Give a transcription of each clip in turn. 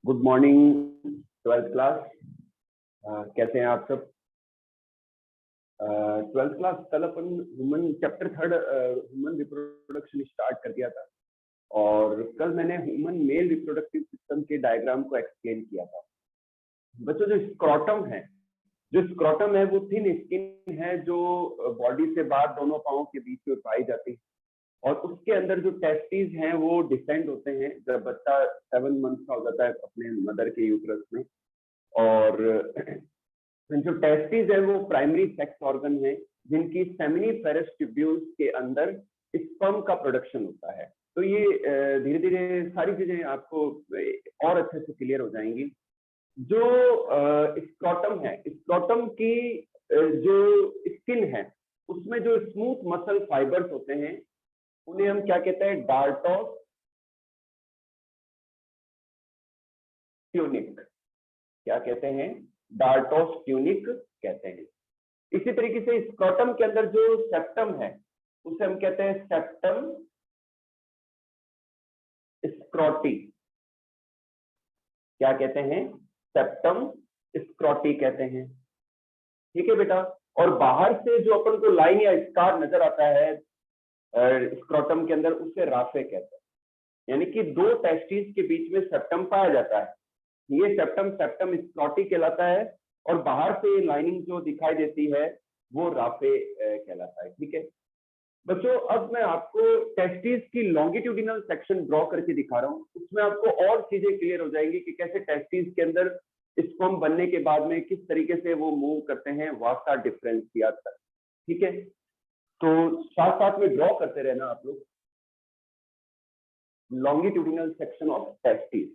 Good morning twelfth class. कैसे हैं आप सब? ट्वेल्थ क्लास कल अपन human chapter third human reproduction start कर दिया था और कल मैंने ह्यूमन मेल रिप्रोडक्टिव सिस्टम के डायग्राम को एक्सप्लेन किया था। बच्चों, जो स्क्रोटम है वो थिन स्किन है जो बॉडी से बाहर दोनों पाँव के बीच में पाई जाती है और उसके अंदर जो टेस्टिस हैं वो डिसेंड होते हैं जब बच्चा 7 मंथ का हो जाता है अपने मदर के यूट्रस में। और जो टेस्टिस है वो प्राइमरी सेक्स ऑर्गन है जिनकी सेमिनिफेरस ट्यूब्यूल्स के अंदर स्पर्म का प्रोडक्शन होता है। तो ये धीरे धीरे सारी चीजें आपको और अच्छे से क्लियर हो जाएंगी। जो स्क्रोटम है, स्क्रोटम की जो स्किन है उसमें जो स्मूथ मसल फाइबर्स होते हैं उन्हें हम क्या कहते हैं? Dartos tunic. क्या कहते हैं? डार्टोस ट्यूनिक कहते हैं। इसी तरीके से स्क्रोटम के अंदर जो सेप्टम है उसे हम कहते हैं सेप्टम स्क्रोटी। क्या कहते हैं? सेप्टम स्क्रोटी कहते हैं। ठीक है बेटा। और बाहर से जो अपन को लाइन या स्कार नजर आता है स्क्रोटम के अंदर उसे राफे कहते हैं। यानी कि दो टेस्टिस के बीच में सेप्टम पाया जाता है, ये सेप्टम स्क्रोटी कहलाता है और बाहर से लाइनिंग जो दिखाई देती है वो राफे कहलाता है। ठीक है बच्चों, अब मैं आपको टेस्टिस की लॉन्गिट्यूडिनल सेक्शन ड्रॉ करके दिखा रहा हूँ। उसमें आपको और चीजें क्लियर हो जाएंगी कि कैसे टेस्टिस के अंदर स्पर्म बनने के बाद में किस तरीके से वो मूव करते हैं वास्ता डिफरेंशिया तक। ठीक है, तो साथ साथ में ड्रॉ करते रहना आप लोग। Longitudinal section of testis.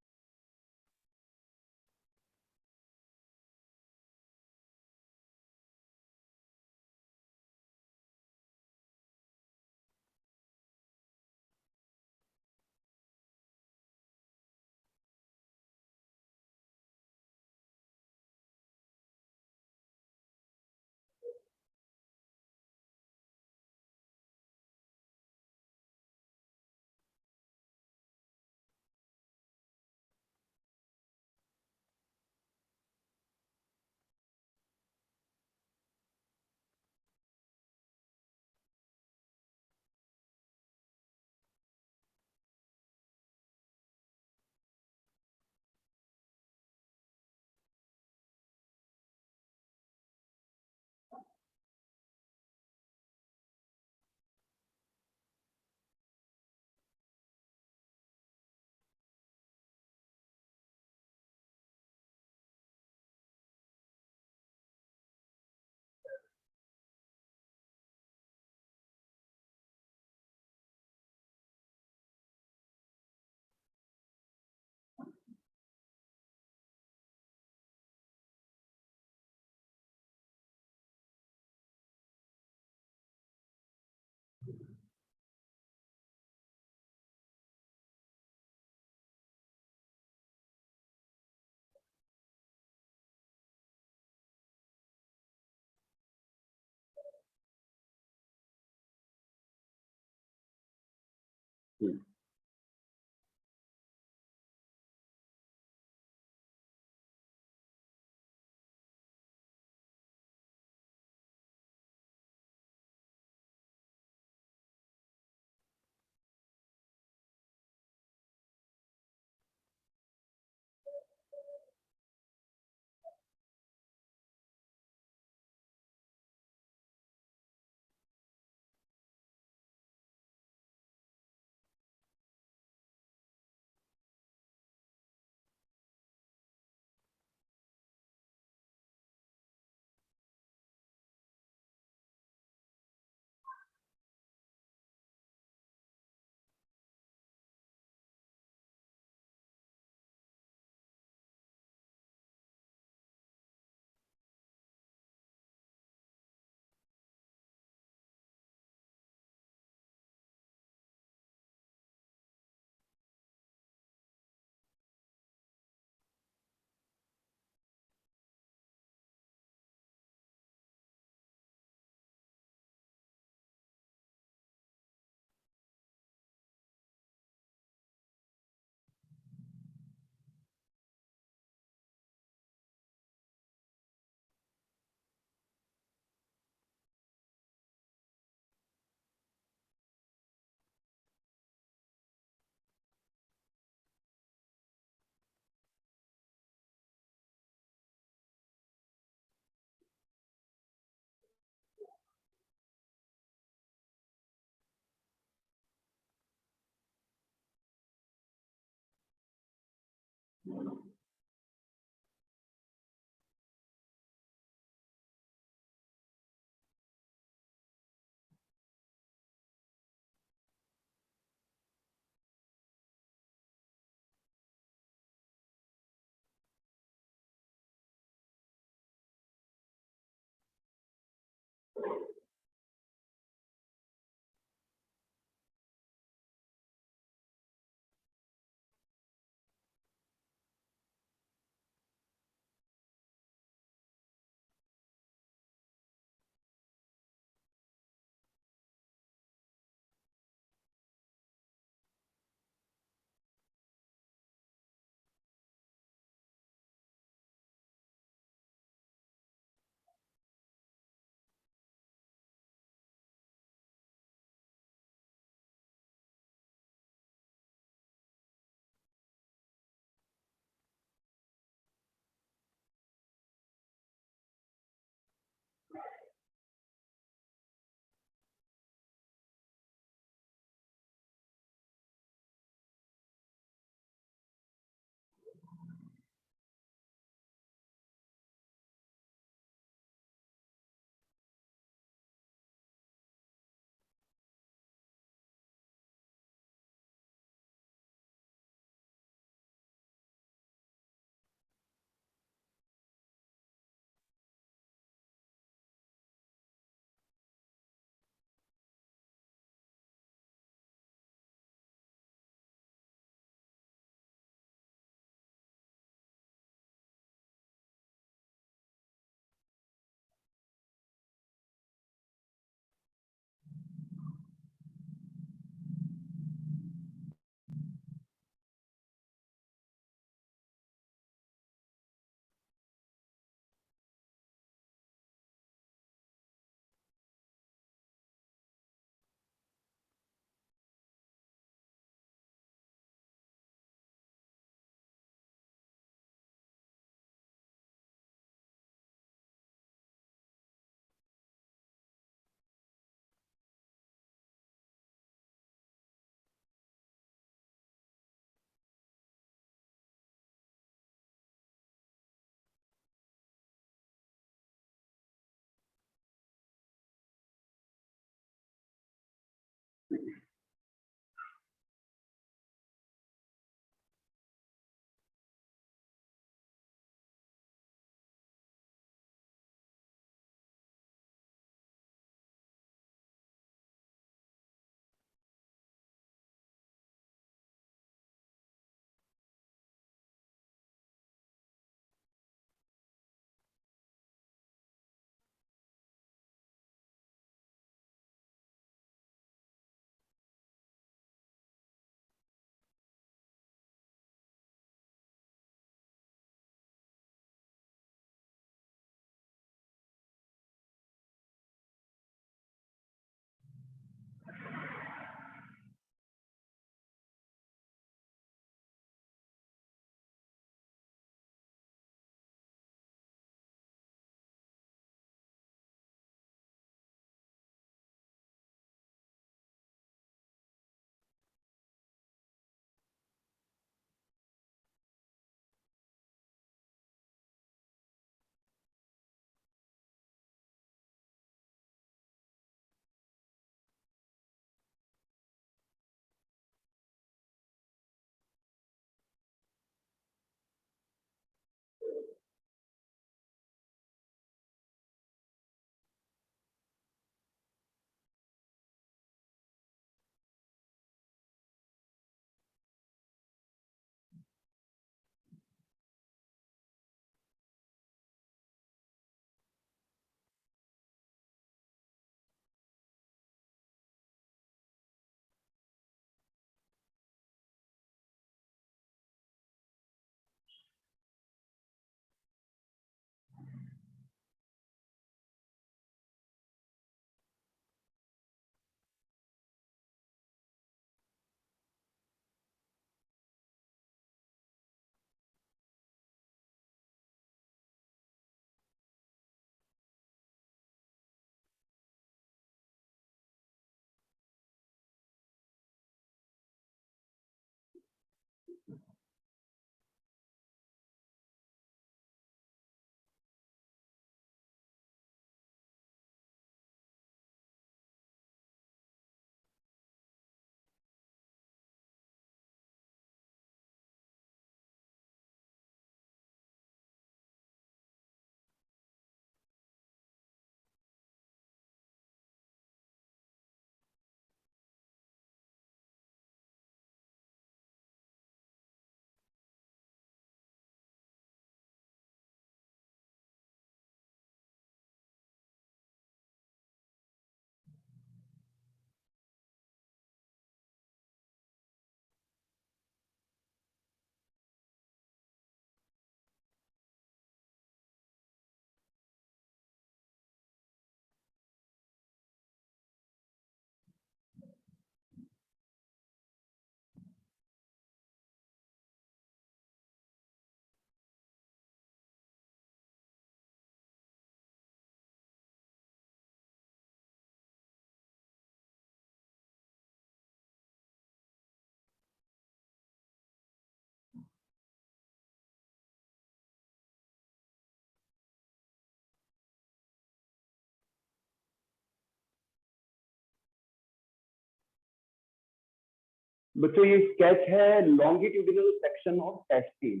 बच्चों ये स्केच है longitudinal section of testis,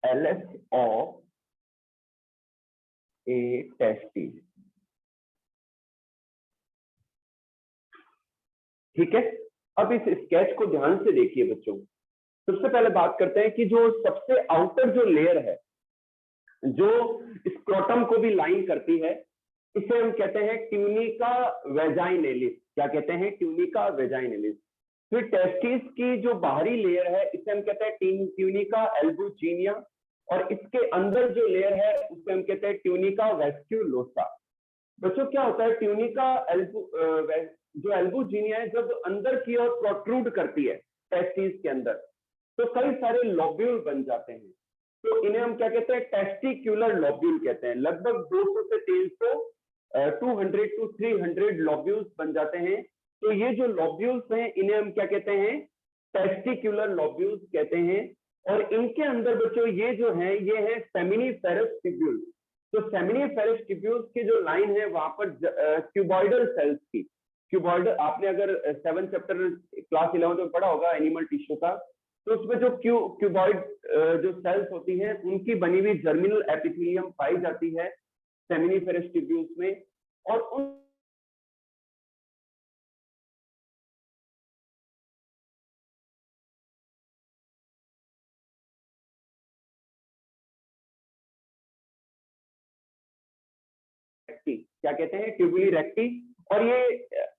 LS of A testis. ठीक है, अब इस स्केच को ध्यान से देखिए बच्चों। सबसे पहले बात करते हैं कि जो सबसे आउटर जो लेयर है, जो स्क्रोटम को भी लाइन करती है, इसे हम कहते हैं ट्यूनिका वेजाइनेलिस। क्या कहते हैं? Tunica vaginalis. फिर टेस्टिस की जो बाहरी लेयर है, इसे हम कहते हैं ट्यूनिका एल्बुजिनिया, और इसके अंदर जो लेयर है उसे हम कहते हैं ट्यूनिका वेस्क्यूलोसा। बच्चों क्या होता है, ट्यूनिका जो एल्बुजिनिया है, जब अंदर की ओर प्रोट्रूड करती है टेस्टिस के अंदर, तो कई सारे लोब्यूल बन जाते हैं। तो इन्हें हम क्या कहते हैं? टेस्टिक्यूलर लोब्यूल कहते हैं। लगभग 200 से 300 200 टू 300 लोब्यूल्स बन जाते हैं। तो ये जो लोब्यूल्स हैं, इन्हें हम क्या कहते हैं? टेस्टिक्यूलर लोब्यूल्स कहते हैं। और इनके अंदर बच्चों ये जो है, ये है सेमिनिफेरस ट्यूब्यूल। तो सेमिनिफेरस ट्यूब्यूल्स की जो लाइन है, वहां पर क्यूबॉइडल सेल्स की, क्यूबॉइडल, आपने अगर 7 चैप्टर क्लास 11 में पढ़ा होगा एनिमल टिश्यू का, तो उसमें जो क्यूबॉइड जो सेल्स होती हैं, उनकी बनी हुई जर्मिनल एपिथेलियम पाई जाती है सेमिनिफेरस ट्यूब्यूल्स में। और उन क्या कहते हैं? ट्यूबुली रेक्टी। और ये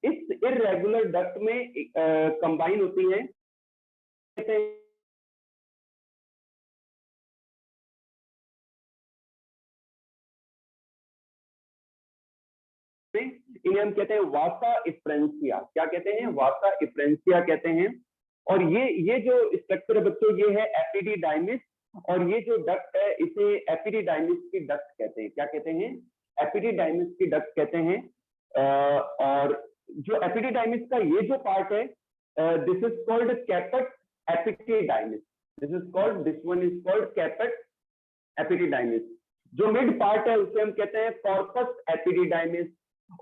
इस इरेगुलर डक्ट में कंबाइन होती हैं, कहते हैं इन्हें हम कहते हैं वासा इफ्रेंसिया। क्या कहते हैं? वासा इफ्रेंसिया कहते हैं। और ये जो स्ट्रक्चर है बच्चों, ये है एपिडिडाइमिस। और ये जो डक्ट है, इसे एपिडिडाइमिस की डक्ट कहते हैं। क्या कहते हैं? एपिडिडाइमिस की डक्ट कहते हैं। और जो एपिडिडाइमिस का ये जो पार्ट है, this is called caput epididymis. This one is called caput epididymis. जो मिड पार्ट है उसे हम कहते हैं कॉर्पस एपिडिडाइमिस।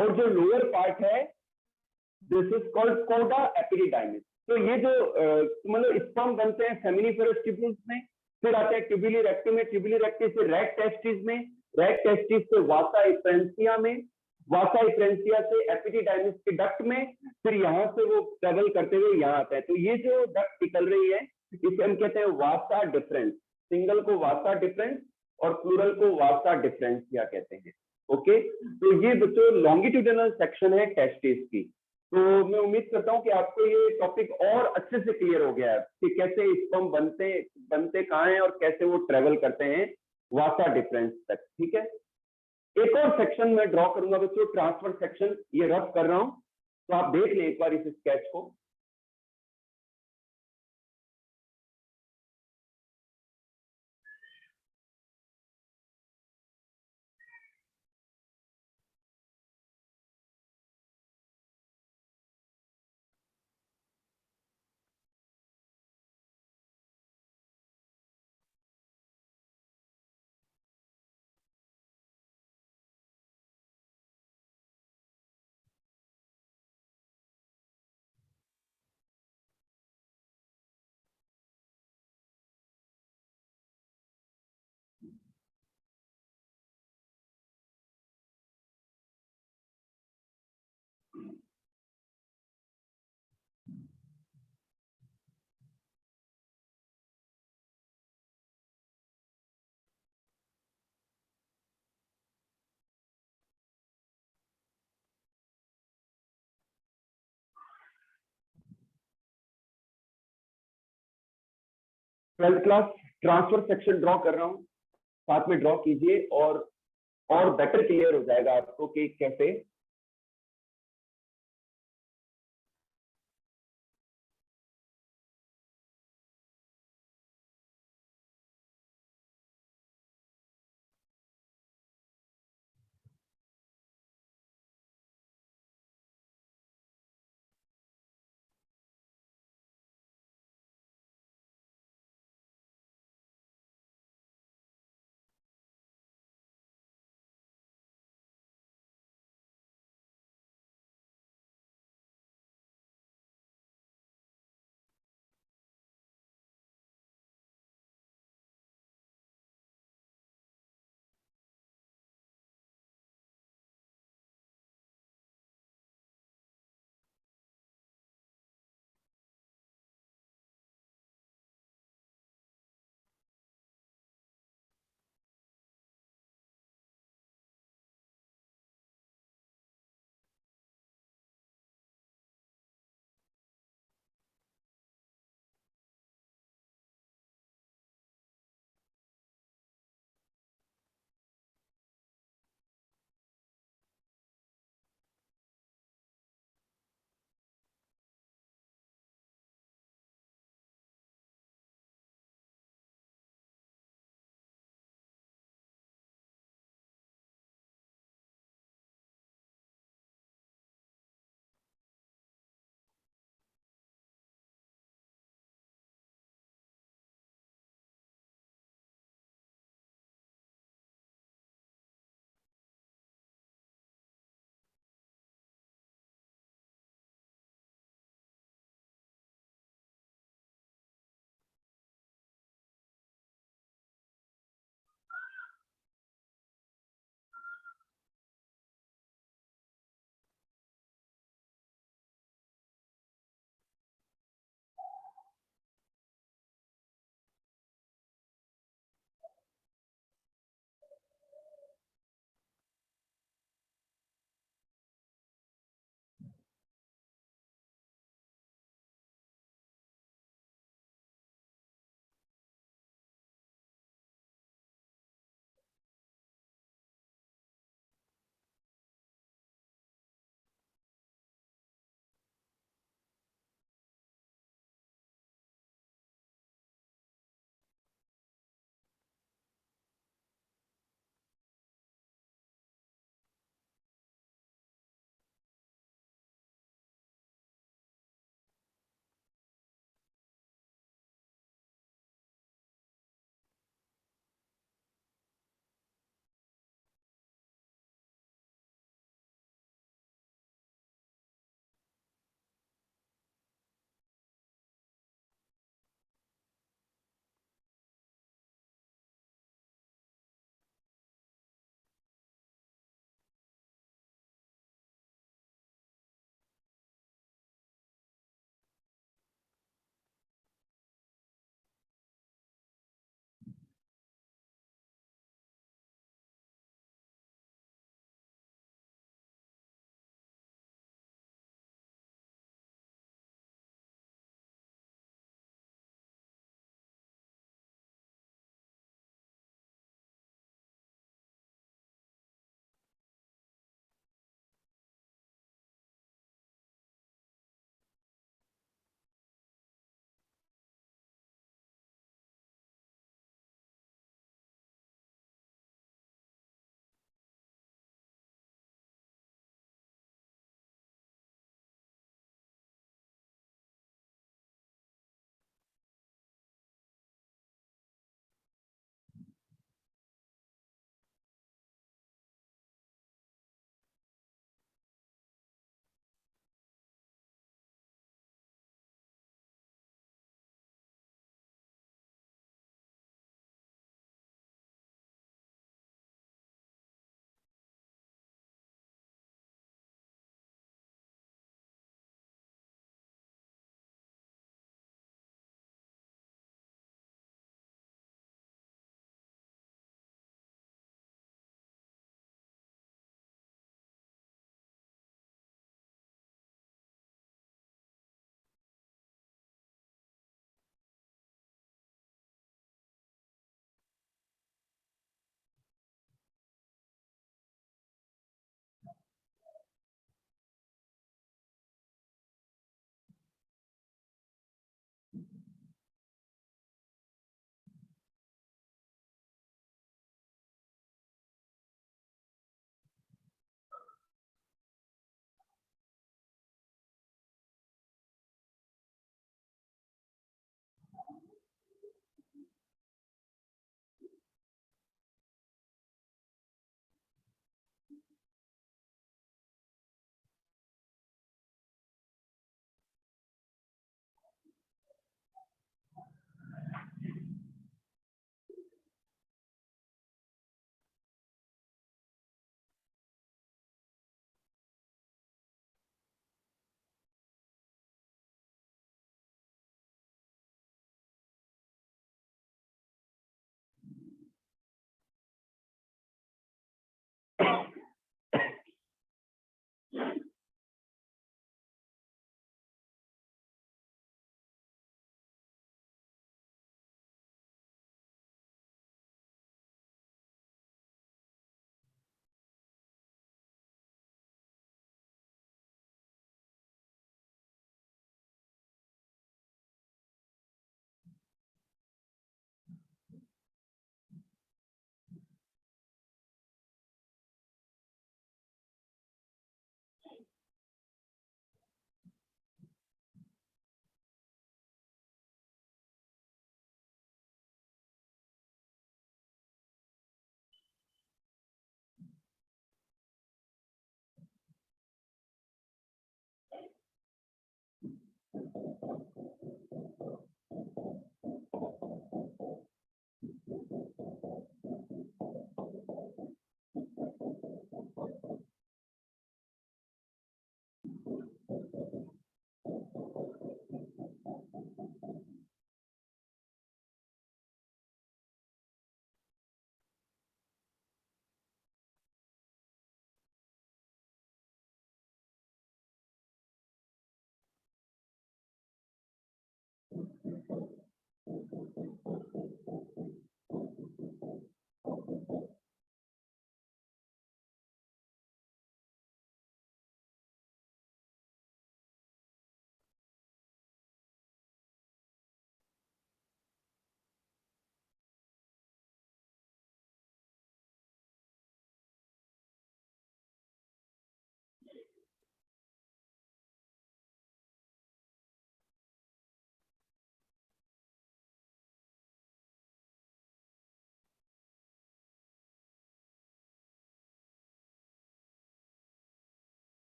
और जो लोअर पार्ट है, this is called cauda epididymis. तो ये जो मतलब स्पर्म बनते हैं सेमिनिफेरस ट्यूब्यूल्स में, फिर आते हैं ट्यूबुली रेक्टी में, ट्यूबुली रेक्टी से रेड टेस्टिस में, रेड टेस्टिस से वासा इफ्रेंसिया में, वासा इफ्रेंसिया से एपिडिडाइमिस के डक्ट में, फिर यहाँ से वो ट्रेवल करते हुए यहाँ आता है। तो ये जो डक्ट निकल रही है, इसे हम कहते हैं वासा डिफरेंस। सिंगल को वासा डिफरेंस और प्लूरल को वासा डिफरेंसिया कहते हैं। ओके, तो ये बच्चों लॉन्गिट्यूडिनल सेक्शन है टेस्टिस की। तो मैं उम्मीद करता हूं कि आपको ये टॉपिक और अच्छे से क्लियर हो गया है कि कैसे स्पर्म बनते कहाँ हैं और कैसे वो ट्रेवल करते हैं वासा डिफरेंस तक। ठीक है, एक और सेक्शन मैं ड्रॉ करूंगा बच्चों, ट्रांसफर सेक्शन। ये रफ कर रहा हूं, तो आप देख लें एक बार इस स्केच को। 12th class transfer section draw कर रहा हूं, साथ में ड्रॉ कीजिए और बेटर क्लियर हो जाएगा आपको कि कैसे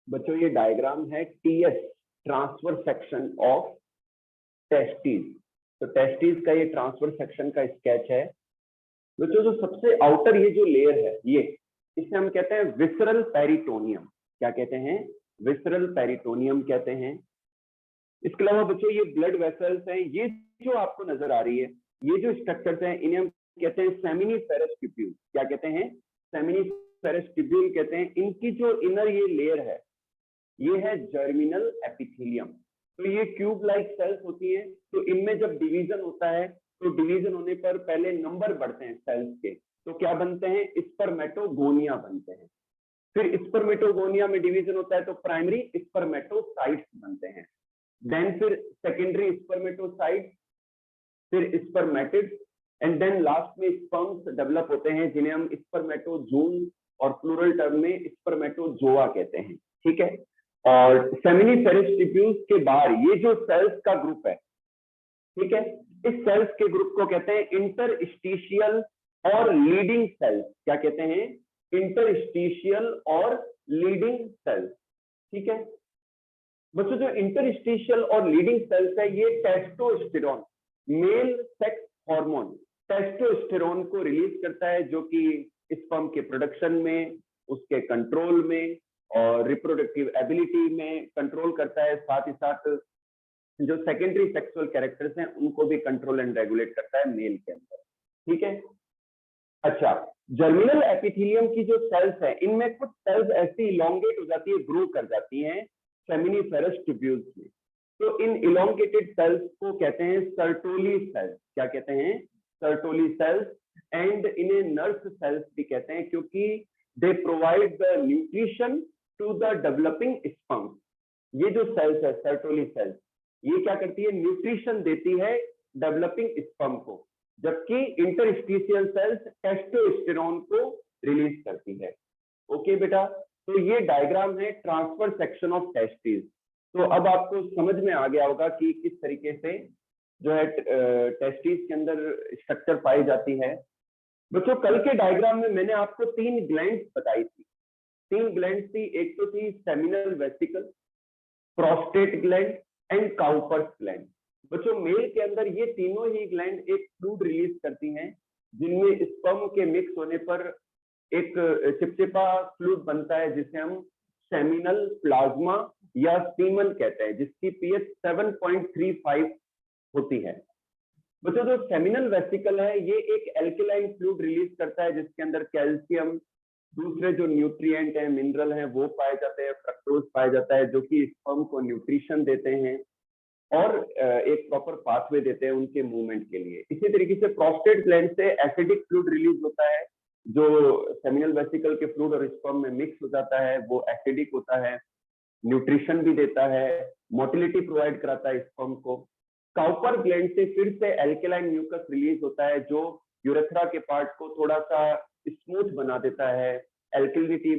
बच्चों ये डायग्राम है TS, transfer section of testis. तो टेस्टिस का ये ट्रांसफर सेक्शन का स्केच है। बच्चों जो सबसे आउटर ये जो लेयर है ये, इसे हम कहते हैं विसरल पेरिटोनियम। क्या कहते हैं? विसरल पेरिटोनियम कहते हैं। इसके अलावा बच्चों ये ब्लड वेसल्स हैं। ये जो आपको नजर आ रही है, ये जो स्ट्रक्चर्स हैं, इन्हें हम कहते हैं सेमिनिफेरस ट्यूब्यूल। क्या कहते हैं? सेमिनिफेरस ट्यूब्यूल कहते हैं। इनकी जो इनर ये लेयर है, ये है जर्मिनल एपिथेलियम। तो ये ट्यूब लाइक सेल्स होती हैं। तो इनमें जब डिवीजन होता है, तो डिवीजन होने पर पहले नंबर बढ़ते हैं सेल्स के, तो क्या बनते हैं? स्पर्मेटोगोनिया बनते हैं। फिर स्पर्मेटोगोनिया में डिवीजन होता है तो प्राइमरी स्पर्मेटोसाइट्स बनते हैं। देन फिर सेकेंडरी स्पर्मेटोसाइट, फिर स्पर्मेटिड, एंड देन लास्ट में स्पर्म्स डेवलप होते हैं, जिन्हें हम स्पर्मेटोजोन और प्लूरल टर्म में स्पर्मेटोजोआ कहते हैं। ठीक है। और सेमिनिफेरस ट्यूब्यूल्स के बाहर ये जो सेल्स का ग्रुप है, ठीक है, इस सेल्स के ग्रुप को कहते हैं इंटरस्टिशियल और लीडिंग सेल्स। क्या कहते हैं? इंटरस्टिशियल और लीडिंग सेल्स। ठीक है बच्चों, जो इंटरस्टिशियल और लीडिंग सेल्स है, ये testosterone, male sex hormone testosterone को रिलीज करता है, जो कि स्पर्म के प्रोडक्शन में, उसके कंट्रोल में और रिप्रोडक्टिव एबिलिटी में कंट्रोल करता है। साथ ही साथ जो सेकेंडरी सेक्सुअल कैरेक्टर्स हैं उनको भी कंट्रोल एंड रेगुलेट करता है मेल के अंदर। ठीक है। अच्छा, जर्मिनल एपिथेलियम की जो सेल्स है, इनमें कुछ सेल्स ऐसी इलोंगेट हो जाती है, ग्रो कर जाती हैं सेमिनिफेरस ट्यूब्यूल्स में। तो इन इलोंगेटेड सेल्स को कहते हैं सर्टोली सेल्स। क्या कहते हैं? Sertoli cells. एंड इन्हें नर्स सेल्स भी कहते हैं, क्योंकि they provide the nutrition to the developing sperm. ये जो सेल्स है सर्टोली सेल्स, ये क्या करती है? न्यूट्रिशन देती है डेवलपिंग स्पर्म को, जबकि इंटरस्टिशियल सेल्स टेस्टोस्टेरोन को रिलीज करती है। ओके बेटा, तो ये डायग्राम है ट्रांसफर सेक्शन ऑफ टेस्टिस। तो अब आपको समझ में आ गया होगा कि किस तरीके से जो है टेस्टिस के अंदर स्ट्रक्चर पाई जाती है। बच्चों, कल के डायग्राम में मैंने आपको 3 ग्लैंड्स बताई थी। 3 ग्लैंड्स थी, एक तो थी seminal vesicle, prostate gland and Cowper's gland. बच्चों, मेल के अंदर ये तीनों ही ग्लैंड एक फ्लूइड रिलीज करती हैं, जिनमें स्पर्म के मिक्स होने पर एक चिपचिपा फ्लूइड बनता है, जिसे हम सेमिनल प्लाज्मा या सीमन कहते हैं, जिसकी पीएच 7.35 होती है। बच्चों, जो सेमिनल वेसिकल है, ये एक एल्केलाइन फ्लूइड रिलीज करता है, जिसके अंदर कैल्शियम, दूसरे जो न्यूट्रिएंट हैं, मिनरल हैं, वो पाए जाते हैं, फ्रक्टोज पाया जाता है, जो कि स्पर्म को न्यूट्रिशन देते हैं और एक प्रॉपर पाथवे देते हैं उनके मूवमेंट के लिए। इसी तरीके से प्रोस्टेट ग्लैंड से एसिडिक फ्लूइड रिलीज होता है, जो सेमिनल वेसिकल के फ्लूइड और स्पर्म में मिक्स हो जाता है, वो एसिडिक होता है, न्यूट्रिशन भी देता है, मोटिलिटी प्रोवाइड कराता है स्पर्म को। काउपर ग्लैंड से फिर से एल्केलाइन म्यूकस रिलीज होता है, जो यूरेथ्रा के पार्ट को थोड़ा सा स्मूथ बना देता है, एल्किलिटी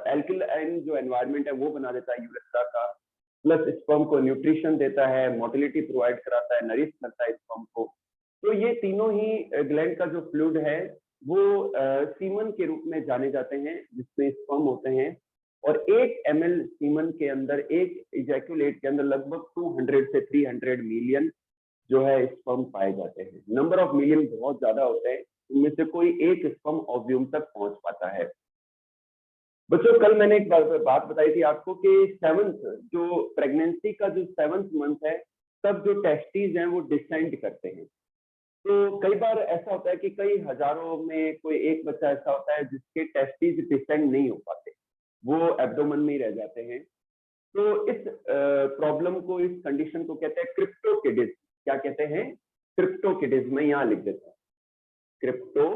एल्किलाइन जो एनवायरनमेंट है वो बना देता है यूरेथ्रा का, प्लस स्पर्म को न्यूट्रिशन देता है, मोटिलिटी प्रोवाइड कराता है, नरिश करता है स्पर्म को। तो ये तीनों ही ग्लैंड का जो फ्लूइड है वो सीमन के रूप में जाने जाते हैं, जिसमें स्पर्म होते हैं। और 1 ml सीमन के अंदर, एक इजैकुलेट के अंदर लगभग 200 से 300 मिलियन जो है स्पर्म पाए जाते हैं। नंबर ऑफ मिलियन बहुत ज्यादा होते हैं, उनमें से कोई एक स्पर्म ओव्यूम तक पहुंच पाता है। बच्चों, कल मैंने एक बात बताई थी आपको कि 7th जो प्रेगनेंसी का जो 7th मंथ है, तब जो टेस्टिस हैं वो डिसेंड करते हैं। तो कई बार ऐसा होता है कि कई हजारों में कोई एक बच्चा ऐसा होता है जिसके टेस्टिस डिसेंड नहीं हो पाते, वो एब्डोमेन में ही रह जाते हैं। तो इस प्रॉब्लम को, इस कंडीशन को कहते हैं क्रिप्टोकिडिस। क्या कहते हैं? क्रिप्टोकिडिस। मैं यहाँ लिख देता हूँ, क्रिप्टो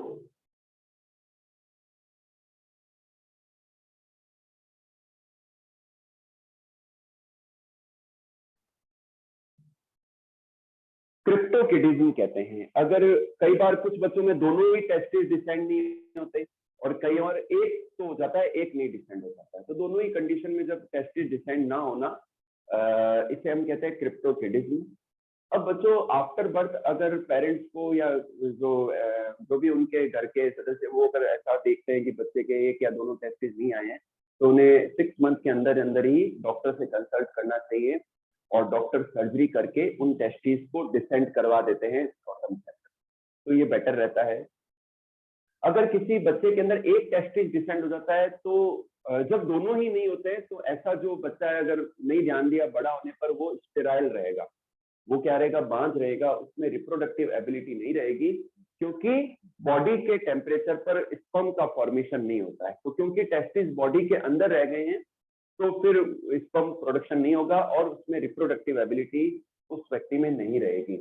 क्रिप्टोकिडिज्म कहते हैं। अगर कई बार कुछ बच्चों में दोनों ही टेस्टिस डिसेंड नहीं होते, और कई और एक तो हो जाता है, एक नहीं डिसेंड हो जाता है, तो दोनों ही कंडीशन में जब टेस्टिस डिसेंड ना होना, इसे हम कहते हैं क्रिप्टोकिडिज्म। अब बच्चों, आफ्टर बर्थ अगर पेरेंट्स को या जो भी उनके घर के सदस्य, वो अगर ऐसा देखते हैं कि बच्चे के एक या दोनों टेस्टिस नहीं आए हैं, तो उन्हें 6 मंथ के अंदर अंदर ही डॉक्टर से कंसल्ट करना चाहिए, और डॉक्टर सर्जरी करके उन टेस्टिस को डिसेंड करवा देते हैं स्क्रॉटम से। तो ये बेटर रहता है। अगर किसी बच्चे के अंदर एक टेस्टिस डिसेंड हो जाता है, तो जब दोनों ही नहीं होते हैं, तो ऐसा जो बच्चा है, अगर नहीं ध्यान दिया, बड़ा होने पर वो स्टेराइल रहेगा, वो क्या रहेगा? बांझ रहेगा, उसमें रिप्रोडक्टिव एबिलिटी नहीं रहेगी, क्योंकि बॉडी के टेम्परेचर पर स्पर्म का फॉर्मेशन नहीं होता है। तो क्योंकि टेस्टिस बॉडी के अंदर रह गए हैं, तो फिर स्पर्म प्रोडक्शन नहीं होगा और उसमें रिप्रोडक्टिव एबिलिटी उस व्यक्ति में नहीं रहेगी।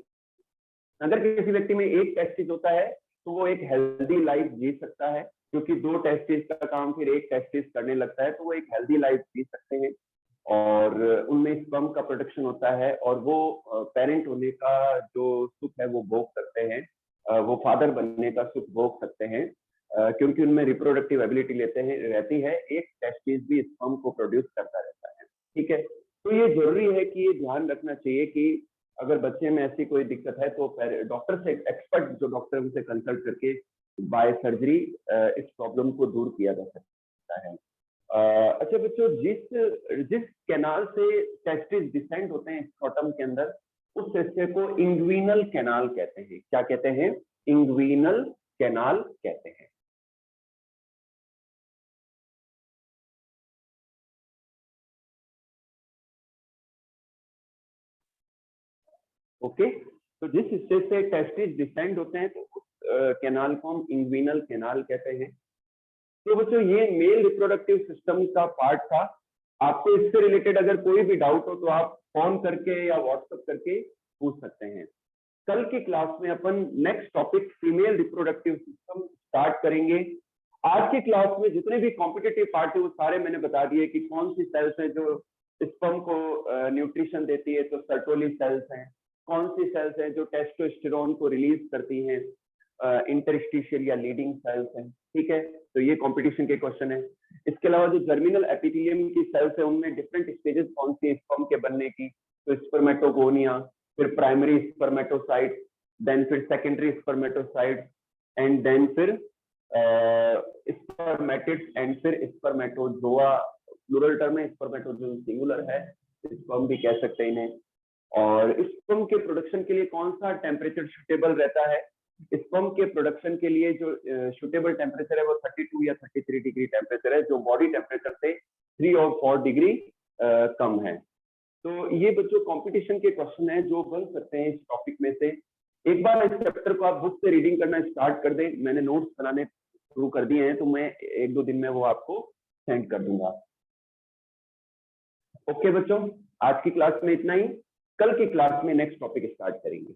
अगर किसी व्यक्ति में एक टेस्टिस होता है, तो वो एक हेल्दी लाइफ जी सकता है, क्योंकि 2 टेस्टिस का काम फिर एक टेस्टिस करने लगता है, तो वो एक हेल्दी लाइफ जी सकते हैं, और उनमें स्पर्म का प्रोडक्शन होता है, और वो पेरेंट होने का जो सुख है वो भोग सकते हैं, वो फादर बनने का सुख भोग सकते हैं, क्योंकि उनमें रिप्रोडक्टिव एबिलिटी लेते हैं रहती है, एक टेस्टिस भी स्पर्म को प्रोड्यूस करता रहता है। ठीक है। तो ये जरूरी है कि ये ध्यान रखना चाहिए कि अगर बच्चे में ऐसी कोई दिक्कत है, तो डॉक्टर से, एक्सपर्ट जो डॉक्टर उनसे कंसल्ट करके बाय सर्जरी इस प्रॉब्लम को दूर किया जा सकता है। अच्छा बच्चों, जिस जिस कैनाल से टेस्टिस डिसेंड होते हैं स्क्रॉटम के अंदर, उस हिस्से को इंग्विनल कैनाल कहते हैं। क्या कहते हैं? इंग्विनल कैनाल कहते हैं। ओके, तो जिस हिस्से से टेस्टिस डिसेंड होते हैं तो उस कैनाल को हम इंग्विनल कैनाल कहते हैं। तो बच्चों ये मेल रिप्रोडक्टिव सिस्टम का पार्ट था। आपको इससे रिलेटेड अगर कोई भी डाउट हो तो आप फोन करके या व्हाट्सएप करके पूछ सकते हैं। कल की क्लास में अपन next topic female reproductive system start करेंगे। आज की क्लास में जितने भी कॉम्पिटिटिव पार्ट है वो सारे मैंने बता दिए कि कौन सी सेल्स है जो स्पर्म को न्यूट्रिशन देती है, तो सर्टोली सेल्स हैं। कौन सी सेल्स हैं जो टेस्टोस्टेरोन को रिलीज करती हैं, इंटरस्टिशियल या लीडिंग सेल्स हैं। ठीक है, तो ये कंपटीशन के क्वेश्चन है। इसके अलावा जो जर्मिनल एपिथेलियम की सेल्स है उनमें डिफरेंट स्टेजेस कौन सी स्पर्म के बनने की, तो स्पर्मेटोगोनिया, फिर प्राइमरी स्पर्मेटोसाइट, देन फिर सेकेंडरी स्पर्मेटोसाइट, एंड देन फिर स्पर्मेटिड्स, एंड फिर स्पर्मेटोजोआ। प्लूरल टर्म है, स्पर्मेटोजोआ सिंगुलर है, स्पर्म भी कह सकते हैं इन्हें। और स्पर्म के प्रोडक्शन के लिए कौन सा टेम्परेचर सुटेबल रहता है? स्पर्म के प्रोडक्शन के लिए जो सुटेबल टेम्परेचर है वो 32 या 33 डिग्री टेम्परेचर है, जो बॉडी टेम्परेचर से 3 और 4 डिग्री कम है। तो ये बच्चों कंपटीशन के क्वेश्चन है जो बन सकते हैं इस टॉपिक में से। एक बार इस चैप्टर को आप बुक से रीडिंग करना स्टार्ट कर दें, मैंने नोट्स बनाने शुरू कर दिए हैं, तो मैं 1-2 दिन में वो आपको सेंड कर दूंगा। ओके बच्चों, आज की क्लास में इतना ही। कल की क्लास में नेक्स्ट टॉपिक स्टार्ट करेंगे।